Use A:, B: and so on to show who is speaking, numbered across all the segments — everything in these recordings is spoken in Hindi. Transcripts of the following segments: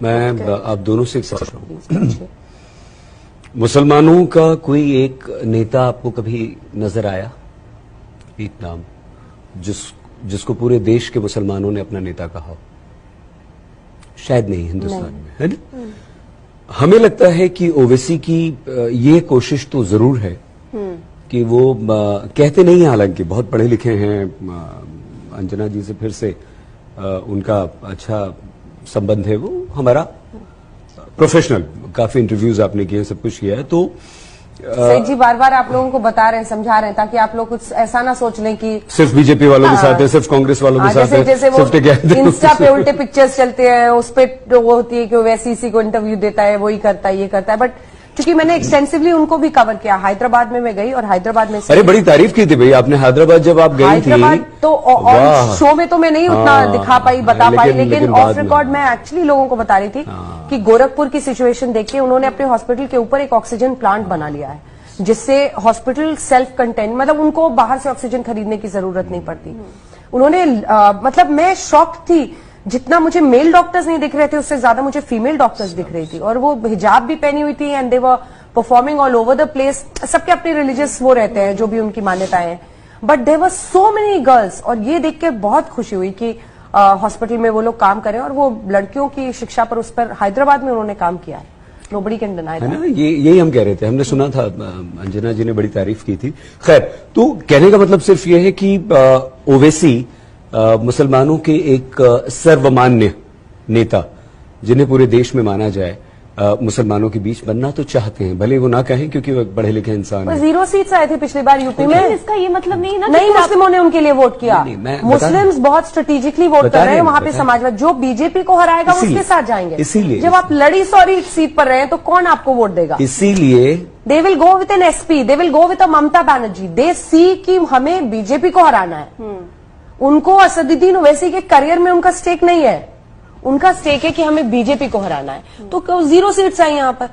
A: मैं आप दोनों से एक सवाल हूँ। मुसलमानों का कोई एक नेता आपको कभी नजर आया, एक नाम जिसको पूरे देश के मुसलमानों ने अपना नेता कहा हो? शायद नहीं हिंदुस्तान में, है ना? हमें लगता है कि ओवैसी की ये कोशिश तो जरूर है कि वो कहते नहीं हैं, हालांकि बहुत पढ़े लिखे हैं, अंजना जी से फिर से उनका अच्छा संबंध है, वो हमारा प्रोफेशनल, काफी इंटरव्यूज आपने किए, सब कुछ किया है, तो
B: सईद जी बार बार आप लोगों को बता रहे हैं, समझा रहे हैं, ताकि आप लोग कुछ ऐसा ना सोच लें कि
A: सिर्फ बीजेपी वालों के साथ है, सिर्फ कांग्रेस वालों के साथ है।
B: जैसे वो इंस्टा पे उल्टे पिक्चर्स चलते हैं, उस पे वो होती है कि वैसे इसी को इंटरव्यू देता है, वही करता है, ये करता है। बट क्योंकि मैंने एक्सटेंसिवली उनको भी कवर किया, हैदराबाद में मैं गई और हैदराबाद में
A: अरे बड़ी तारीफ की थी भाई आपने हैदराबाद जब आप गई थी।
B: हैदराबाद तो शो में तो मैं नहीं उतना दिखा पाई, बता पाई, लेकिन ऑफ रिकॉर्ड मैं एक्चुअली लोगों को बता रही थी कि गोरखपुर की सिचुएशन देख के उन्होंने अपने हॉस्पिटल के ऊपर एक ऑक्सीजन प्लांट बना लिया है, जिससे हॉस्पिटल सेल्फ कंटेन, मतलब उनको बाहर से ऑक्सीजन खरीदने की जरूरत नहीं पड़ती। उन्होंने मतलब मैं शॉक्ड थी, जितना मुझे मेल डॉक्टर्स नहीं दिख रहे थे उससे ज्यादा मुझे फीमेल डॉक्टर्स दिख रही थी, और वो हिजाब भी पहनी हुई थी and they were performing all over the place. सबके अपने रिलीजियस वो रहते हैं, जो भी उनकी मान्यताएं हैं, but there were so many girls, और ये देख के बहुत खुशी हुई कि हॉस्पिटल में वो लोग काम करें, और वो लड़कियों की शिक्षा पर, उस पर हैदराबाद में उन्होंने काम किया है। Nobody can deny that.
A: यही हम कह रहे थे, हमने सुना था, अंजना जी ने बड़ी तारीफ की थी। खैर, तो कहने का मतलब सिर्फ ये है कि ओवैसी मुसलमानों के एक सर्वमान्य नेता, जिन्हें पूरे देश में माना जाए, मुसलमानों के बीच बनना तो चाहते हैं, भले वो ना कहें क्योंकि वो पढ़े लिखे इंसान हैं।
B: 0 सीट्स आए थे पिछली बार यूपी में,
C: इसका ये मतलब नहीं ना,
B: नहीं मुस्लिमों ने उनके लिए वोट किया। मुस्लिम्स बहुत स्ट्रेटेजिकली वोट कर रहे हैं वहां पे, समाजवाद जो बीजेपी को हराएगा उसके साथ जाएंगे।
A: इसीलिए
B: जब आप लड़ी सॉरी सीट पर रहे हैं तो कौन आपको वोट देगा?
A: इसीलिए
B: they will go with an SP, they will go with a Mamata Banerjee. They see कि हमें बीजेपी को हराना है। उनको असदुद्दीन ओवैसी के करियर में उनका स्टेक नहीं है, उनका स्टेक है कि हमें बीजेपी को हराना है। तो 0 सीट्स आई यहां पर।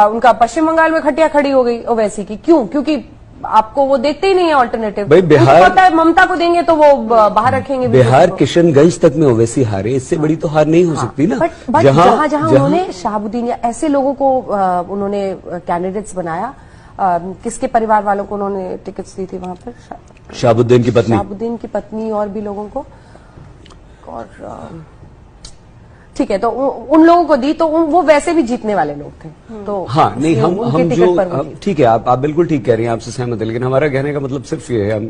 B: उनका पश्चिम बंगाल में खटिया खड़ी हो गई ओवैसी की, क्यों? क्योंकि आपको वो देखते ही नहीं है ऑल्टरनेटिव।
A: भाई बिहार
B: पता है ममता को देंगे तो वो बाहर रखेंगे।
A: बिहार किशनगंज तक में ओवैसी हारे, इससे बड़ी तो हार नहीं हो सकती ना।
B: बट जहां जहां उन्होंने शहाबुद्दीन या ऐसे लोगों को उन्होंने कैंडिडेट्स बनाया, किसके परिवार वालों को उन्होंने टिकट्स दी थी वहां पर?
A: शहाबुद्दीन की पत्नी,
B: शहाबुद्दीन की पत्नी और भी लोगों को, और ठीक है, तो उन लोगों को दी, तो वो वैसे भी जीतने वाले लोग थे। तो
A: हाँ, नहीं हम जो ठीक है, आप बिल्कुल ठीक कह रही हैं, आपसे सहमत है, लेकिन हमारा कहने का मतलब सिर्फ ये है,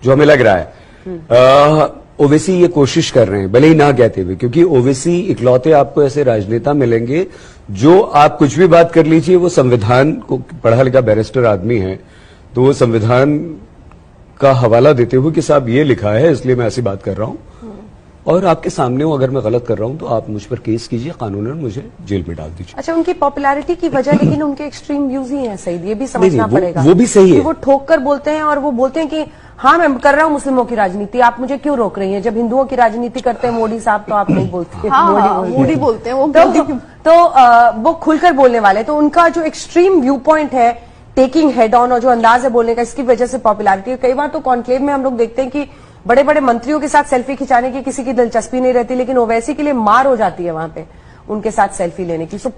A: जो हमें लग रहा है ओवैसी ये कोशिश कर रहे हैं, भले ही ना कहते हुए, क्योंकि ओवैसी इकलौते आपको ऐसे राजनेता मिलेंगे जो, आप कुछ भी बात कर लीजिए, वो संविधान को पढ़ा लिखा बैरिस्टर आदमी है, तो वो संविधान का हवाला देते हुए कि साहब ये लिखा है इसलिए मैं ऐसी बात कर रहा हूं, और आपके सामने हूं, अगर मैं गलत कर रहा हूं तो आप मुझ पर केस कीजिए, कानूनन मुझे जेल में डाल दीजिए।
B: अच्छा, उनकी पॉपुलैरिटी की वजह लेकिन उनके एक्सट्रीम व्यूज ही हैं, सही, ये भी समझना पड़ेगा।
A: वो भी सही है,
B: वो ठोक कर बोलते हैं, और वो बोलते हैं कि हाँ मैं कर रहा हूँ मुस्लिमों की राजनीति, आप मुझे क्यों रोक रही हैं? जब हिंदुओं की राजनीति करते हैं मोदी साहब तो आप नहीं बोलते।
C: मोदी बोलते हैं वो,
B: तो वो खुलकर बोलने वाले, तो उनका जो एक्सट्रीम व्यू पॉइंट है, टेकिंग हेड ऑन, और जो अंदाज है बोलने का, इसकी वजह से पॉपुलैरिटी। कई बार तो कॉन्क्लेव में हम लोग देखते हैं कि बड़े बड़े मंत्रियों के साथ सेल्फी खिंचाने की किसी की दिलचस्पी नहीं रहती, लेकिन ओवैसी के लिए मार हो जाती है वहां पे उनके साथ सेल्फी लेने की। So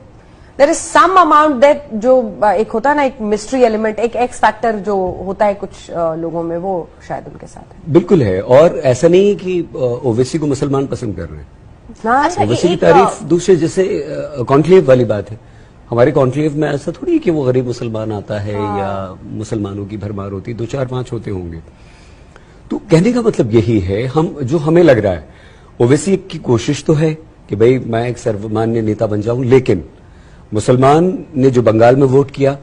B: there is some amount that, जो एक होता है ना, एक मिस्ट्री एलिमेंट, एक एक्स फैक्टर जो होता है कुछ लोगों में, वो शायद उनके साथ है।
A: बिल्कुल है, और ऐसा नहीं है कि ओवैसी को मुसलमान पसंद कर रहे हैं।
B: अच्छा,
A: ओवैसी की तारीफ दूसरे, जैसे कॉन्क्लेव वाली बात है, हमारे कॉन्क्लेव में ऐसा थोड़ी है कि वो गरीब मुसलमान आता है या मुसलमानों की भरमार होती, 2 4 5 होते होंगे। तो कहने का मतलब यही है, जो हमें लग रहा है, ओवैसी की कोशिश तो है कि भाई मैं एक सर्वमान्य नेता बन जाऊं, लेकिन मुसलमान ने जो बंगाल में वोट किया,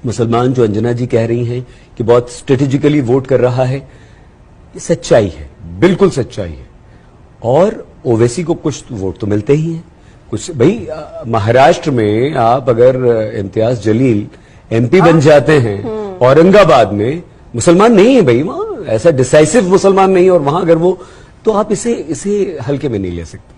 A: मुसलमान जो अंजना जी कह रही हैं कि बहुत स्ट्रेटेजिकली वोट कर रहा है, ये सच्चाई है, बिल्कुल सच्चाई है। और ओवैसी को कुछ वोट तो मिलते ही हैं, कुछ। भाई महाराष्ट्र में आप अगर इम्तियाज जलील एमपी बन जाते हैं, औरंगाबाद में मुसलमान नहीं है भाई, वहां ऐसा डिसाइसिव मुसलमान नहीं है, और वहां अगर वो, तो आप इसे हल्के में नहीं ले सकते।